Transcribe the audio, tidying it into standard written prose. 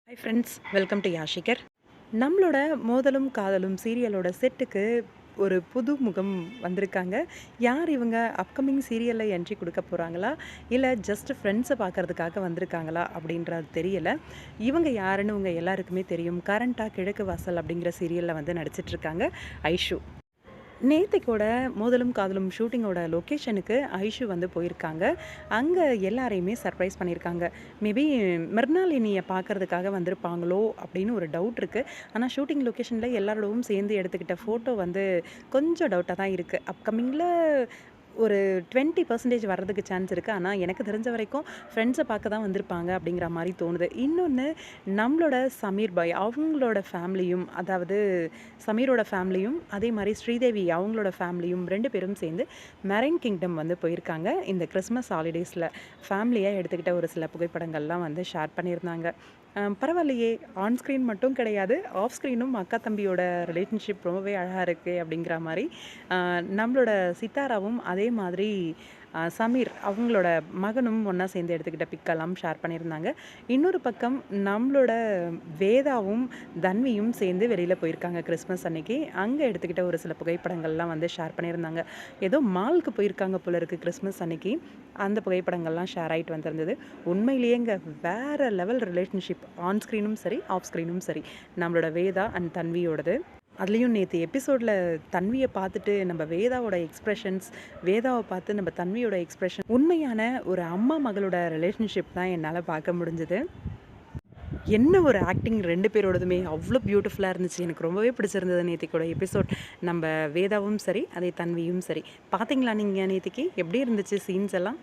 High friends, welcome to யாஷிகர். நம்மளோட மோதலும் காதலும் சீரியலோட செட்டுக்கு ஒரு புது முகம் வந்திருக்காங்க. யார் இவங்க? அப்கமிங் சீரியலில் என்ட்ரி கொடுக்க போகிறாங்களா, இல்லை ஜஸ்ட் ஃப்ரெண்ட்ஸை பார்க்கறதுக்காக வந்திருக்காங்களா அப்படின்றது தெரியலை. இவங்க யாருன்னு உங்கள் எல்லாருக்குமே தெரியும். கரண்ட்டாக கிழக்கு வாசல் அப்படிங்கிற சீரியலில் வந்து நடிச்சிட்ருக்காங்க ஐஷு. நேத்திக்கோட மோதலும் காதலும் ஷூட்டிங்கோட லொக்கேஷனுக்கு ஐஷு வந்து போயிருக்காங்க. அங்கே எல்லாரையுமே சர்ப்ரைஸ் பண்ணியிருக்காங்க. மேபி மிர்னாலினியை பார்க்கறதுக்காக வந்திருப்பாங்களோ அப்படின்னு ஒரு டவுட் இருக்குது. ஆனால் ஷூட்டிங் லொக்கேஷனில் எல்லாரோடவும் சேர்ந்து எடுத்துக்கிட்ட ஃபோட்டோ வந்து கொஞ்சம் டவுட்டாக தான் இருக்குது. அப்கமிங்கில் ஒரு 20% வர்றதுக்கு சான்ஸ் இருக்குது. ஆனால் எனக்கு தெரிஞ்ச வரைக்கும் ஃப்ரெண்ட்ஸை பார்க்க தான் வந்திருப்பாங்க அப்படிங்கிற மாதிரி தோணுது. இன்னொன்று, நம்மளோட சமீர் பாய் அவங்களோட ஃபேமிலியும், அதாவது சமீரோட ஃபேமிலியும் அதே மாதிரி ஸ்ரீதேவி அவங்களோட ஃபேமிலியும் 2 பேரும் சேர்ந்து மெரைன் கிங்டம் வந்து போயிருக்காங்க. இந்த கிறிஸ்மஸ் ஹாலிடேஸில் ஃபேமிலியாக எடுத்துக்கிட்ட ஒரு சில புகைப்படங்கள்லாம் வந்து ஷேர் பண்ணியிருந்தாங்க. பரவாயில்லையே, ஆன் ஸ்க்ரீன் மட்டும் கிடையாது, ஆஃப் ஸ்க்ரீனும் அக்கா தம்பியோட ரிலேஷன்ஷிப் ரொம்பவே அழகாக இருக்குது அப்படிங்கிற மாதிரி நம்மளோட சித்தாராவும் அதே மாதிரி சமீர் அவங்களோட மகனும் ஒன்றா சேர்ந்து எடுத்துக்கிட்ட பிக்கெல்லாம் ஷேர் பண்ணியிருந்தாங்க. இன்னொரு பக்கம் நம்மளோட வேதாவும் தன்வியும் சேர்ந்து வெளியில் போயிருக்காங்க கிறிஸ்மஸ் அன்னைக்கு. அங்கே எடுத்துக்கிட்ட ஒரு சில புகைப்படங்கள்லாம் வந்து ஷேர் பண்ணியிருந்தாங்க. ஏதோ மாலுக்கு போயிருக்காங்க போல இருக்குது கிறிஸ்மஸ் அன்னைக்கு. அந்த புகைப்படங்கள்லாம் ஷேர் ஆகிட்டு வந்திருந்தது. உண்மையிலேயேங்க வேறு லெவல் ரிலேஷன்ஷிப், ஆன் ஸ்க்ரீனும் சரி ஆஃப் ஸ்க்ரீனும் சரி, நம்மளோட வேதா அண்ட் தன்வியோடது. அதுலேயும் நேற்று எபிசோடில் தன்வியை பார்த்துட்டு நம்ம வேதாவோட எக்ஸ்ப்ரெஷன்ஸ், வேதாவை பார்த்து நம்ம தன்வியோட எக்ஸ்ப்ரெஷன், உண்மையான ஒரு அம்மா மகளோட ரிலேஷன்ஷிப் தான் என்னால் பார்க்க முடிஞ்சுது. என்ன ஒரு ஆக்டிங் 2 பேரோடதுமே அவ்வளோ பியூட்டிஃபுல்லாக இருந்துச்சு. எனக்கு ரொம்பவே பிடிச்சிருந்தது நேத்திக்கோட எபிசோட். நம்ம வேதாவும் சரி அதே தன்வியும் சரி. பார்த்தீங்களா நீங்கள் நேத்திக்கு எப்படி இருந்துச்சு சீன்ஸ் எல்லாம்?